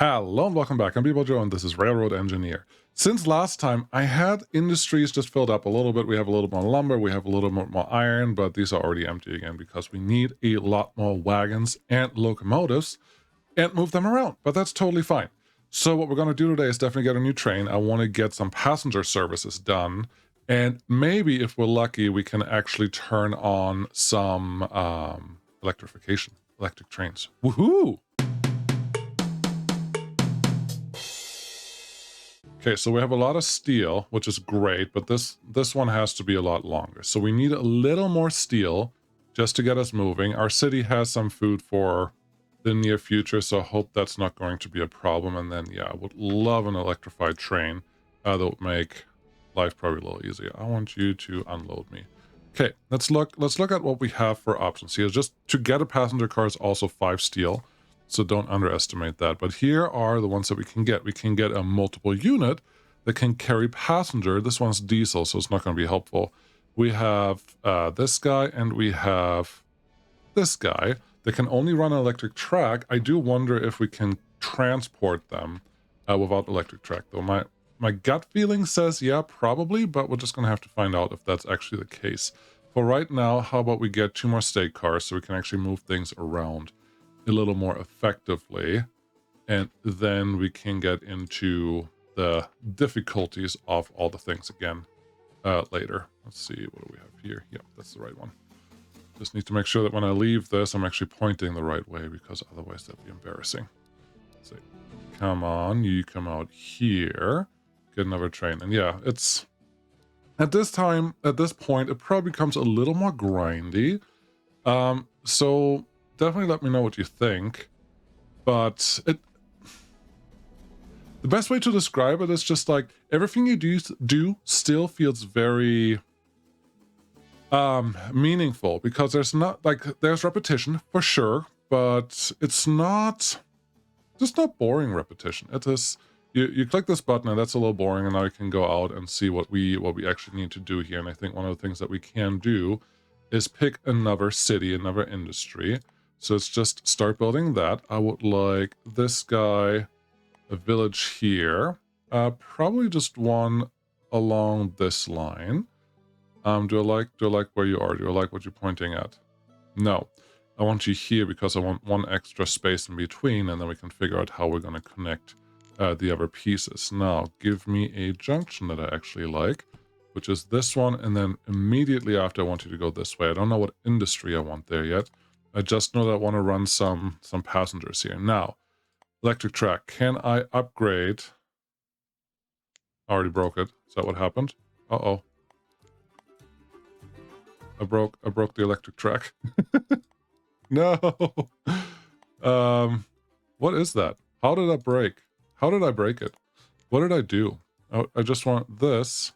Hello and welcome back. I'm Bebo Joe and this is Railroad Engineer. Since last time, I had industries just filled up a little bit. We have a little more lumber, we have a little more iron, but these are already empty again because we need a lot more wagons and locomotives and move them around, but that's totally fine. So what we're going to do today is definitely get a new train. I want to get some passenger services done, and maybe if we're lucky, we can actually turn on some electrification, electric trains. Woohoo! Okay, so we have a lot of steel, which is great, but this one has to be a lot longer. So we need a little more steel just to get us moving. Our city has some food for the near future, so I hope that's not going to be a problem. And then, yeah, I would love an electrified train. That would make life probably a little easier. I want you to unload me. Okay, let's look at what we have for options here. Just to get a passenger car is also 5 steel. So don't underestimate that. But here are the ones that we can get. We can get a multiple unit that can carry passenger. This one's diesel, so it's not going to be helpful. We have this guy and we have this guy that can only run an electric track. I do wonder if we can transport them without electric track, though. My gut feeling says, yeah, probably, but we're just going to have to find out if that's actually the case. For right now, how about we get 2 more state cars so we can actually move things around a little more effectively, and then we can get into the difficulties of all the things again later. Let's see, what do we have here? Yep, that's the right one. Just need to make sure that when I leave this, I'm actually pointing the right way, because otherwise that'd be embarrassing. Let's see. Come on, you come out here. Get another train. And yeah, it's at this point, it probably becomes a little more grindy. So definitely let me know what you think, but the best way to describe it is just like everything you do still feels very meaningful, because there's repetition for sure, but it's not boring repetition. It is you click this button and that's a little boring, and now you can go out and see what we actually need to do here. And I think one of the things that we can do is pick another city, another industry. So let's just start building that. I would like this guy, a village here. Probably just one along this line. Do I like where you are? Do I like what you're pointing at? No. I want you here because I want one extra space in between, and then we can figure out how we're going to connect the other pieces. Now, give me a junction that I actually like, which is this one, and then immediately after I want you to go this way. I don't know what industry I want there yet. I just know that I want to run some passengers here. Now, electric track. Can I upgrade? I already broke it. Is that what happened? Uh-oh. I broke the electric track. No. What is that? How did I break? How did I break it? What did I do? I just want this.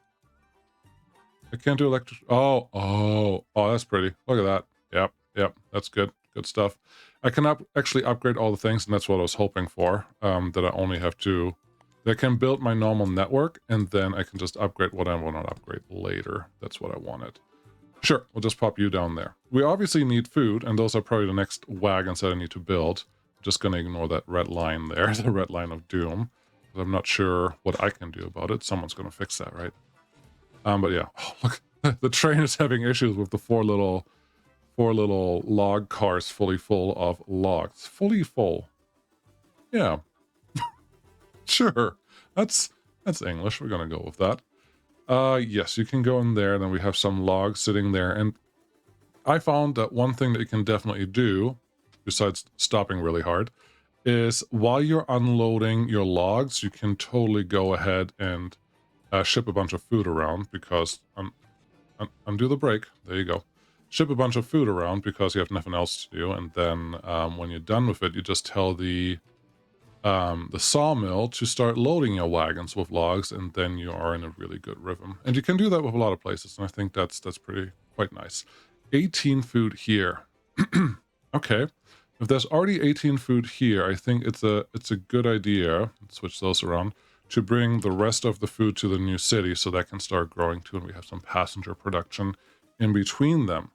I can't do electric. Oh, that's pretty. Look at that. Yep, that's good. Good stuff. I can actually upgrade all the things, and that's what I was hoping for. That I only have to... That can build my normal network, and then I can just upgrade what I want to upgrade later. That's what I wanted. Sure, we'll just pop you down there. We obviously need food, and those are probably the next wagons that I need to build. I'm just going to ignore that red line there, the red line of doom. I'm not sure what I can do about it. Someone's going to fix that, right? But yeah, oh, look, the train is having issues with the four little log cars fully full of logs. Fully full. Yeah. Sure. That's English. We're going to go with that. Yes, you can go in there. Then we have some logs sitting there. And I found that one thing that you can definitely do, besides stopping really hard, is while you're unloading your logs, you can totally go ahead and ship a bunch of food around, because undo the brake. There you go. Ship a bunch of food around because you have nothing else to do, and then when you're done with it, you just tell the sawmill to start loading your wagons with logs, and then you are in a really good rhythm. And you can do that with a lot of places, and I think that's quite nice. 18 food here. Okay. If there's already 18 food here, I think it's a good idea, let's switch those around, to bring the rest of the food to the new city so that can start growing too, and we have some passenger production in between them.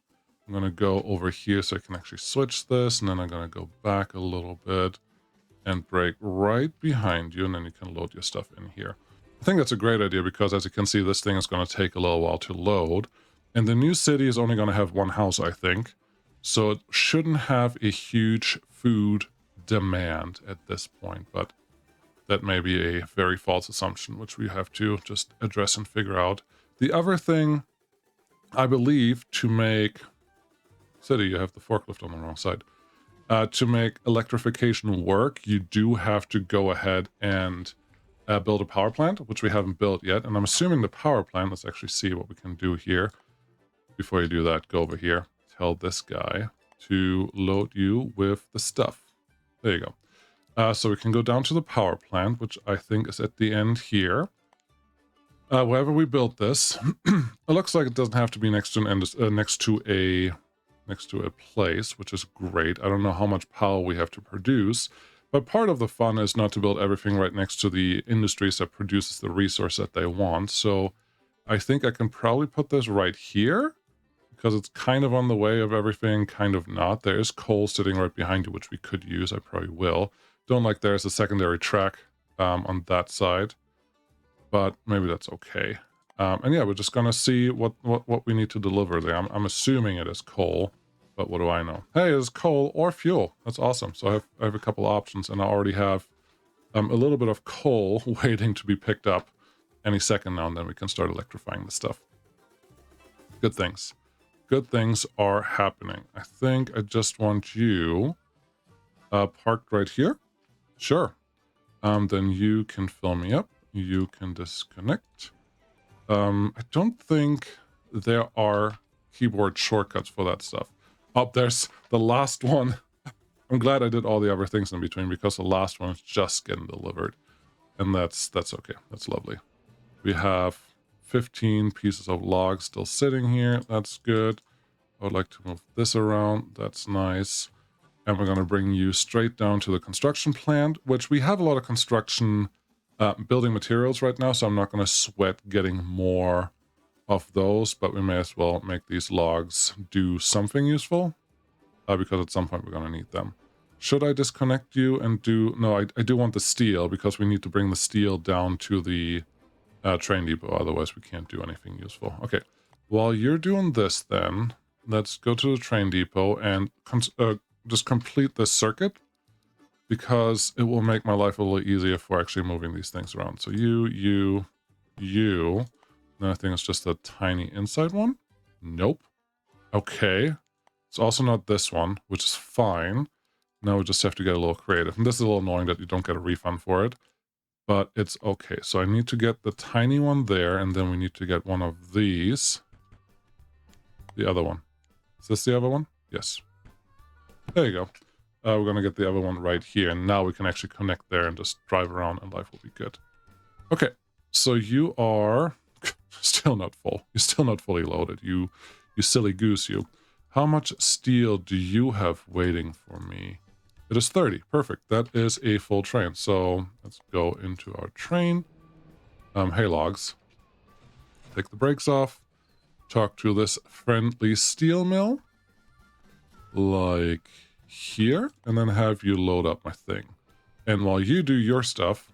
I'm going to go over here so I can actually switch this, and then I'm going to go back a little bit. and brake right behind you, and then you can load your stuff in here. I think that's a great idea because, as you can see, this thing is going to take a little while to load. And the new city is only going to have one house, I think. So it shouldn't have a huge food demand at this point, but that may be a very false assumption, which we have to just address and figure out. The other thing, I believe, to make... City, you have the forklift on the wrong side. To make electrification work, you do have to go ahead and build a power plant, which we haven't built yet. And I'm assuming the power plant, let's actually see what we can do here. Before you do that, go over here. Tell this guy to load you with the stuff. There you go. So we can go down to the power plant, which I think is at the end here. Wherever we built this, it looks like it doesn't have to be next to a place, which is great. I don't know how much power we have to produce, but part of the fun is not to build everything right next to the industries that produces the resource that they want. So I think I can probably put this right here because it's kind of on the way of everything, kind of not. There is coal sitting right behind you, which we could use. I probably will. Don't like there's a secondary track on that side, but maybe that's okay. And yeah, we're just gonna see what we need to deliver there. I'm assuming it is coal, but what do I know? Hey, it's coal or fuel. That's awesome. So I have a couple options, and I already have a little bit of coal waiting to be picked up any second now, and then we can start electrifying the stuff. Good things. Good things are happening. I think I just want you parked right here. Sure. Then you can fill me up. You can disconnect. I don't think there are keyboard shortcuts for that stuff. Oh, there's the last one. I'm glad I did all the other things in between because the last one is just getting delivered. And that's okay. That's lovely. We have 15 pieces of logs still sitting here. That's good. I would like to move this around. That's nice. And we're going to bring you straight down to the construction plant, which we have a lot of construction building materials right now, so I'm not going to sweat getting more of those, but we may as well make these logs do something useful because at some point we're going to need them. Should I disconnect you and do... No, I do want the steel because we need to bring the steel down to the train depot, otherwise we can't do anything useful. Okay, while you're doing this then, let's go to the train depot and just complete this circuit, because it will make my life a little easier for actually moving these things around. So you, then I think it's just a tiny inside one. Nope. Okay. It's also not this one, which is fine. Now we just have to get a little creative. And this is a little annoying that you don't get a refund for it, but it's okay. So I need to get the tiny one there, and then we need to get one of these. The other one. Is this the other one? Yes. There you go. We're going to get the other one right here, and now we can actually connect there and just drive around, and life will be good. Okay, so you are still not full. You're still not fully loaded. You silly goose, you. How much steel do you have waiting for me? It is 30. Perfect. That is a full train. So let's go into our train. Hey, logs. Take the brakes off. Talk to this friendly steel mill. Like... here, and then have you load up my thing. And while you do your stuff,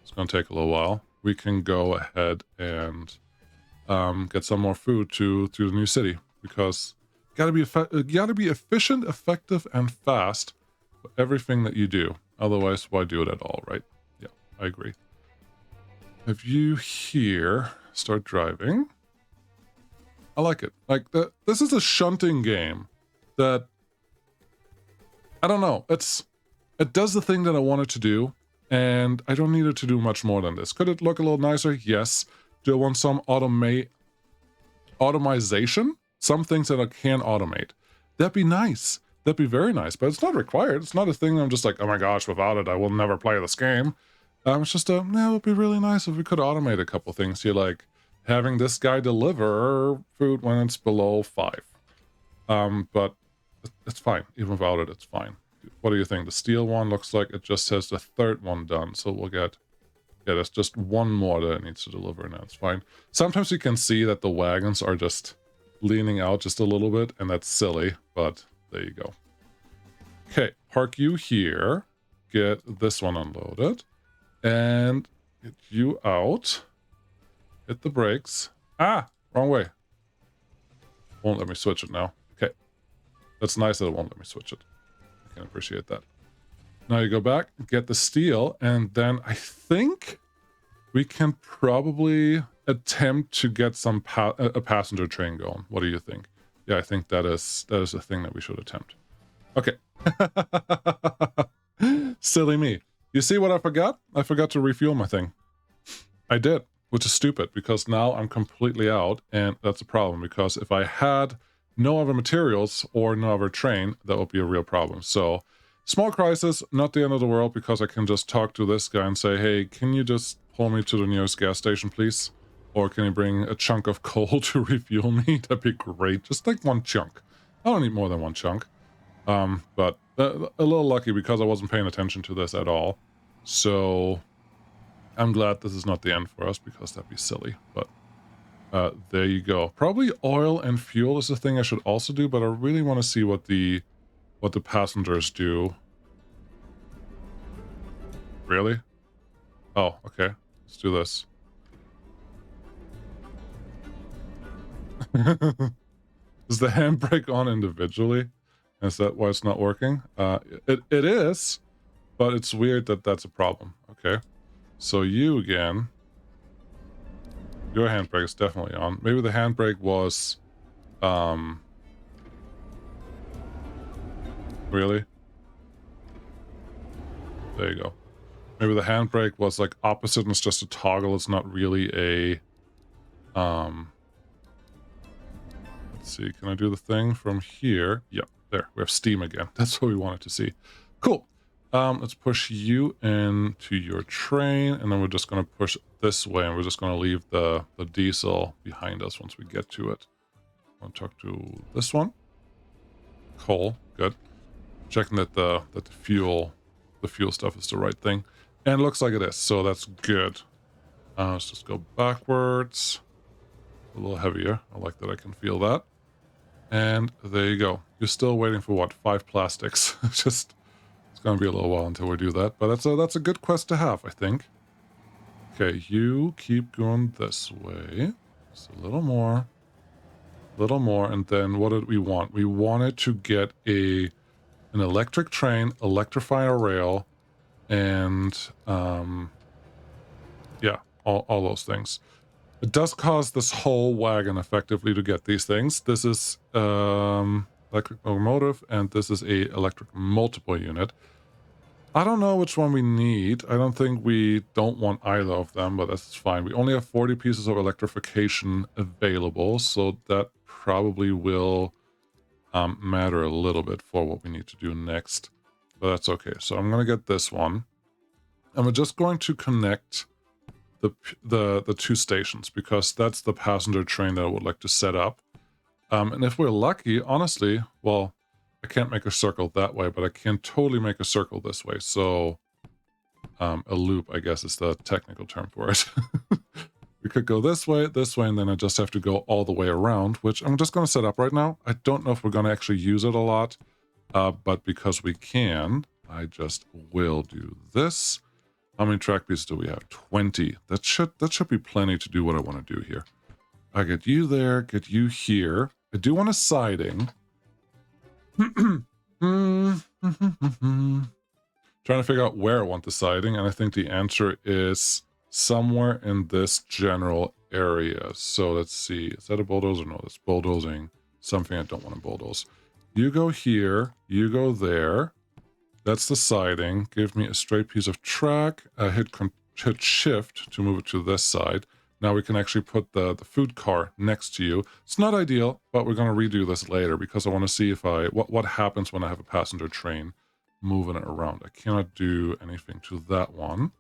it's going to take a little while, we can go ahead and get some more food to the new city, because you gotta be efficient, effective, and fast for everything that you do. Otherwise, why do it at all, right? Yeah, I agree. Have you here start driving? I like it. Like, this is a shunting game that, I don't know, it does the thing that I want it to do, and I don't need it to do much more than this. Could it look a little nicer? Yes. Do I want some automation? Some things that I can automate. That'd be nice. That'd be very nice, but it's not required. It's not a thing I'm just like, oh my gosh, without it, I will never play this game. It's just it would be really nice if we could automate a couple things here, like having this guy deliver food when it's below 5. But it's fine. Even without it, it's fine. What do you think? The steel one looks like it just says the third one done. So we'll get... yeah, there's just one more that it needs to deliver, and that's fine. Sometimes you can see that the wagons are just leaning out just a little bit, and that's silly, but there you go. Okay, park you here. get this one unloaded and get you out. Hit the brakes. Ah, wrong way. Won't let me switch it now. Okay. That's nice that it won't let me switch it. I can appreciate that. Now you go back, get the steel, and then I think we can probably attempt to get some a passenger train going. What do you think? Yeah, I think that is a thing that we should attempt. Okay. Silly me. You see what I forgot? I forgot to refuel my thing. I did, which is stupid because now I'm completely out, and that's a problem because if I had no other materials or no other train, that would be a real problem. So small crisis, not the end of the world, because I can just talk to this guy and say, hey, can you just pull me to the nearest gas station, please? Or can you bring a chunk of coal to refuel me? That'd be great. Just like one chunk. I don't need more than one chunk. But a little lucky because I wasn't paying attention to this at all. So I'm glad this is not the end for us because that'd be silly. But there you go. Probably oil and fuel is the thing I should also do, but I really want to see what the passengers do. Really? Oh, okay. Let's do this. Is the handbrake on individually? Is that why it's not working? It is, but it's weird that that's a problem. Okay. So you again. Your handbrake is definitely on. Maybe the handbrake was... Really? There you go. Maybe the handbrake was like opposite and it's just a toggle. It's not really a... Let's see. Can I do the thing from here? Yep. There. We have steam again. That's what we wanted to see. Cool. Let's push you into your train, and then we're just going to push this way, and we're just going to leave the diesel behind us once we get to it. I want to talk to this one. Coal. Good. Checking that the fuel stuff is the right thing. And it looks like it is, so that's good. Let's just go backwards. A little heavier. I like that I can feel that. And there you go. You're still waiting for what? 5 plastics. It's going to be a little while until we do that, but that's a good quest to have, I think. Okay, you keep going this way. Just a little more. And then what did we want? We wanted to get an electric train, electrify a rail, and yeah, all those things. It does cost this whole wagon effectively to get these things. This is electric locomotive, and this is a electric multiple unit. I don't know which one we need. I don't think we don't want either of them, but that's fine. We only have 40 pieces of electrification available, so that probably will matter a little bit for what we need to do next. But that's okay. So I'm going to get this one. And we're just going to connect the 2 stations because that's the passenger train that I would like to set up. And if we're lucky, honestly, well, I can't make a circle that way, but I can totally make a circle this way. So a loop, I guess, is the technical term for it. We could go this way, and then I just have to go all the way around, which I'm just going to set up right now. I don't know if we're going to actually use it a lot, but because we can, I just will do this. How many track pieces do we have? 20. That should be plenty to do what I want to do here. I get you there, get you here. I do want a siding. Trying to figure out where I want the siding, and I think the answer is somewhere in this general area. So let's see. Is that a bulldozer? No, that's bulldozing something I don't want to bulldoze. You go here. You go there. That's the siding. Give me a straight piece of track. Hit shift to move it to this side. Now we can actually put the food car next to you. It's not ideal, but we're going to redo this later because I want to see if what happens when I have a passenger train moving it around. I cannot do anything to that one,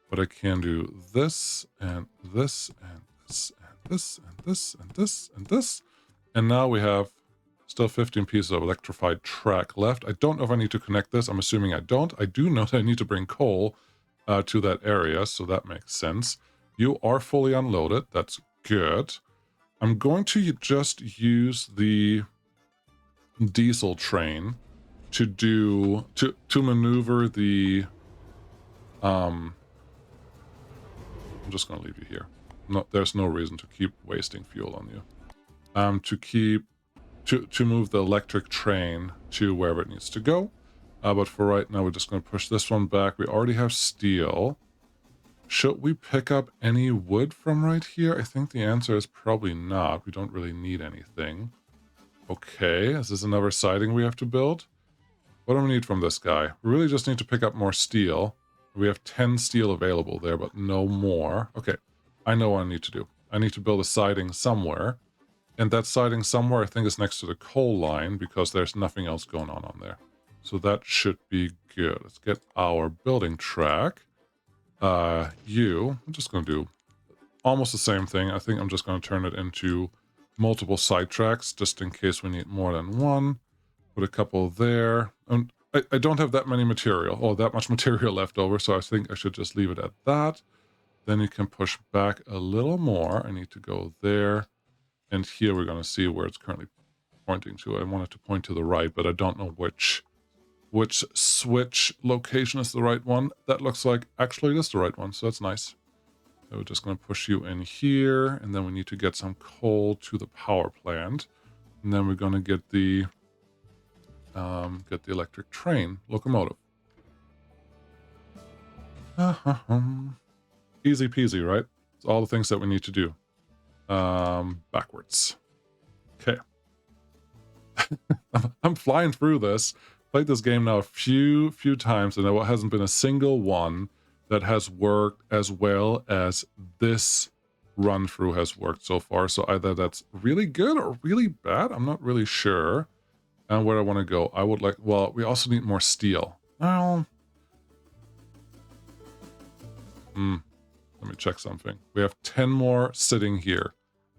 but I can do this and this and this and this and this and this and this. And now we have still 15 pieces of electrified track left. I don't know if I need to connect this. I'm assuming I don't. I do know that I need to bring coal to that area, so that makes sense. You are fully unloaded. That's good. I'm going to just use the diesel train to maneuver the I'm just gonna leave you here. No, there's no reason to keep wasting fuel on you. To move the electric train to wherever it needs to go. But for right now, we're just gonna push this one back. We already have steel. Should we pick up any wood from right here? I think the answer is probably not. We don't really need anything. Okay, is this another siding we have to build? What do we need from this guy? We really just need to pick up more steel. We have 10 steel available there, but no more. Okay, I know what I need to do. I need to build a siding somewhere. And that siding somewhere, I think, is next to the coal line because there's nothing else going on there. So that should be good. Let's get our building track. I'm just going to do almost the same thing. I think I'm just going to turn it into multiple side tracks just in case we need more than one. Put a couple there. And I don't have that many material, or that much material left over, so I think I should just leave it at that. Then you can push back a little more. I need to go there. And here we're going to see where it's currently pointing to. I want it to point to the right, but I don't know which switch location is the right one. That looks like actually it is the right one, so that's nice. So we're just going to push you in here, and then we need to get some coal to the power plant. And then we're going to get the electric train locomotive. Easy peasy, right? It's all the things that we need to do. Backwards. Okay. I'm flying through this. Played this game now a few times, and there hasn't been a single one that has worked as well as this run through has worked so far. So either that's really good or really bad. I'm not really sure. And where I want to go, I would like. Well, we also need more steel. Well, let me check something. We have 10 more sitting here.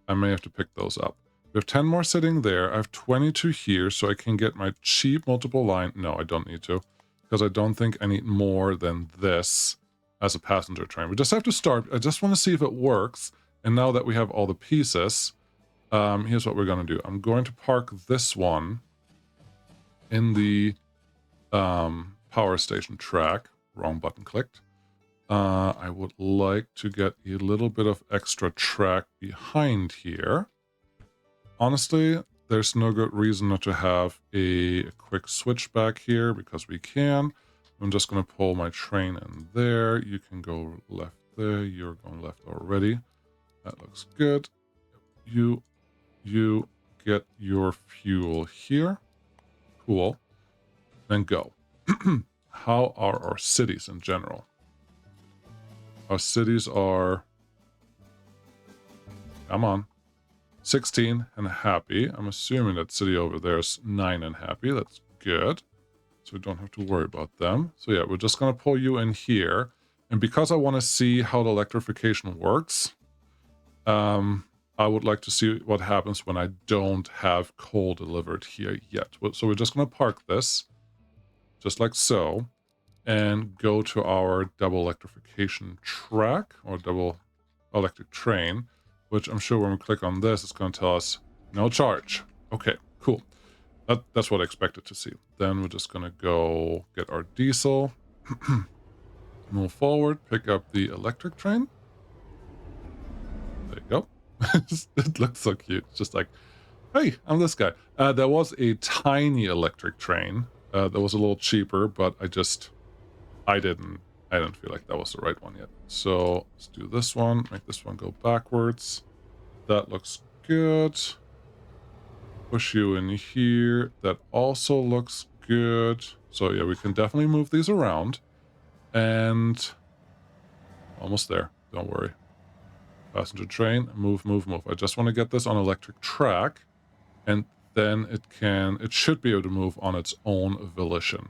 I may have to pick those up. We have 10 more sitting there. I have 22 here, so I can get my cheap multiple line. No, I don't need to, because I don't think I need more than this as a passenger train. We just have to start. I just want to see if it works. And now that we have all the pieces, here's what we're going to do. I'm going to park this one in the power station track. Wrong button clicked. I would like to get a little bit of extra track behind here. Honestly, there's no good reason not to have a quick switch back here because we can. I'm just going to pull my train in there. You can go left there. You're going left already. That looks good. You get your fuel here. Cool. Then go. How are our cities in general? Our cities are, come on, 16 and happy. I'm assuming that city over there is 9 and happy. That's good. So we don't have to worry about them. So yeah, we're just going to pull you in here. And because I want to see how the electrification works, I would like to see what happens when I don't have coal delivered here yet. So we're just going to park this, just like so, and go to our double electrification track, or double electric train, which I'm sure when we click on this, it's going to tell us no charge. Okay, cool. That's what I expected to see. Then we're just going to go get our diesel, move forward, pick up the electric train. There you go. It looks so cute. It's just like, hey, I'm this guy. There was a tiny electric train that was a little cheaper, but I didn't feel like that was the right one yet. So let's do this one, make this one go backwards. That looks good. Push you in here. That also looks good. So yeah, we can definitely move these around. And almost there. Don't worry. Passenger train, move, move, move. I just want to get this on electric track. And then it should be able to move on its own volition.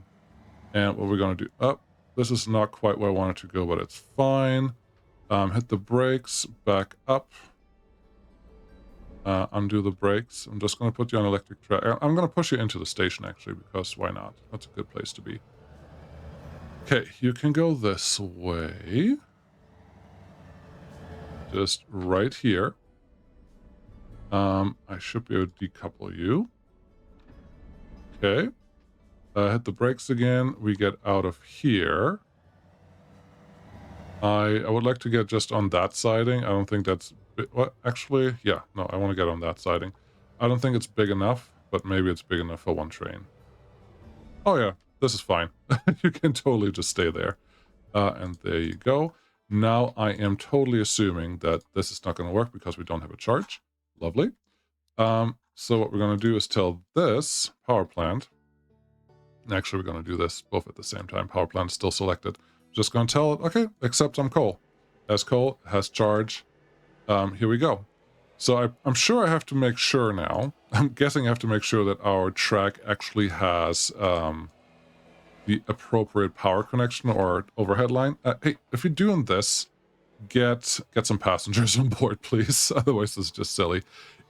And what we're going to do, this is not quite where I want it to go, but it's fine. Hit the brakes, back up. Undo the brakes. I'm just going to put you on electric track. I'm going to push you into the station, actually, because why not? That's a good place to be. Okay, you can go this way. Just right here. I should be able to decouple you. Okay. Hit the brakes again. We get out of here. I would like to get just on that siding. I don't think that's... What? Actually, yeah. No, I want to get on that siding. I don't think it's big enough, but maybe it's big enough for one train. Oh, yeah. This is fine. You can totally just stay there. And there you go. Now I am totally assuming that this is not going to work because we don't have a charge. Lovely. So what we're going to do is tell this power plant... Actually, we're going to do this both at the same time. Power plant still selected. Just going to tell it, okay, accept some coal. Has coal, has charge. Here we go. So I'm sure I have to make sure now. I'm guessing I have to make sure that our track actually has the appropriate power connection or overhead line. Hey, if you're doing this, get some passengers on board, please. Otherwise, this is just silly.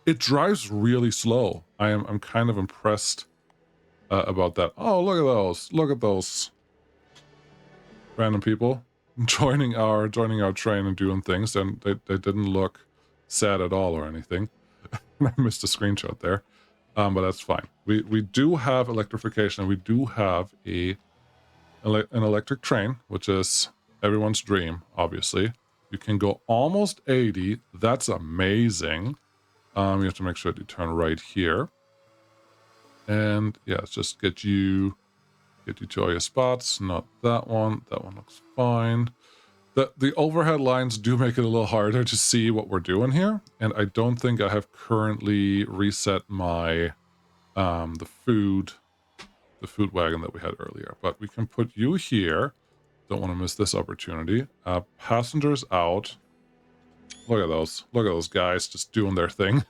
It drives really slow. I'm kind of impressed about that. Oh, look at those! Look at those random people joining our train and doing things, and they didn't look sad at all or anything. I missed a screenshot there, but that's fine. We do have electrification. We do have an electric train, which is everyone's dream. Obviously, you can go almost 80. That's amazing. You have to make sure that you turn right here, and yeah, let's just get you to all your spots. Not that one. That one looks fine. The overhead lines do make it a little harder to see what we're doing here, and I don't think I have currently reset my the food wagon that we had earlier. But we can put you here. Don't want to miss this opportunity. Passengers out. Look at those guys just doing their thing.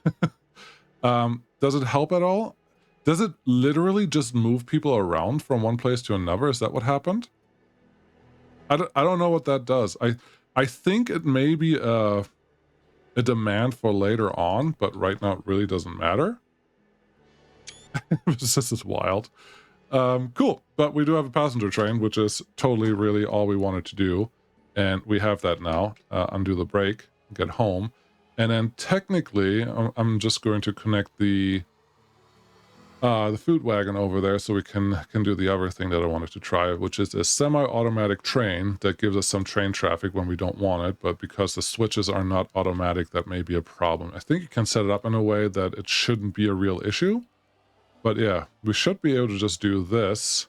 Does it help at all? Does it literally just move people around from one place to another? Is that what happened? I don't know what that does. I think it may be a demand for later on, but right now it really doesn't matter. This is wild. Cool, but we do have a passenger train, which is totally really all we wanted to do, and we have that now. Undo the brake, get home, and then technically I'm just going to connect the food wagon over there so we can do the other thing that I wanted to try, which is a semi-automatic train that gives us some train traffic when we don't want it, but because the switches are not automatic, that may be a problem. I think you can set it up in a way that it shouldn't be a real issue, but yeah, we should be able to just do this,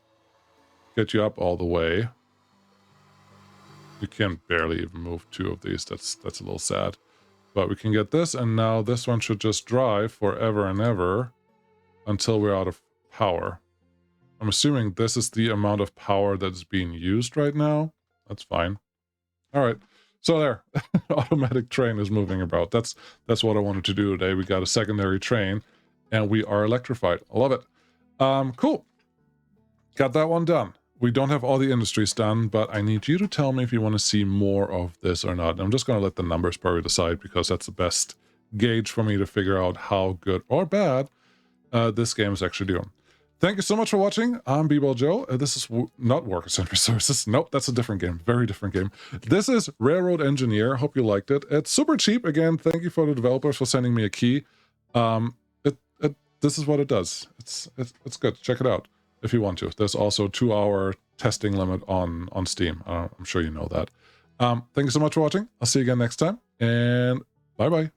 get you up all the way. We can barely even move two of these. That's a little sad, but we can get this, and now this one should just drive forever and ever until we're out of power. I'm assuming this is the amount of power that's being used right now. That's fine. All right. So there, automatic train is moving about. That's what I wanted to do today. We got a secondary train, and we are electrified. I love it. Cool. Got that one done. We don't have all the industries done, but I need you to tell me if you want to see more of this or not. And I'm just going to let the numbers probably decide, because that's the best gauge for me to figure out how good or bad this game is actually doing. Thank you so much for watching. I'm B-Ball Joe. This is not Workers and Resources. Nope, that's a different game. Very different game. This is Railroad Engineer. Hope you liked it. It's super cheap. Again, thank you for the developers for sending me a key. This is what it does. It's good. Check it out if you want to. There's also a 2-hour testing limit on Steam. I'm sure you know that. Thank you so much for watching. I'll see you again next time, and bye-bye.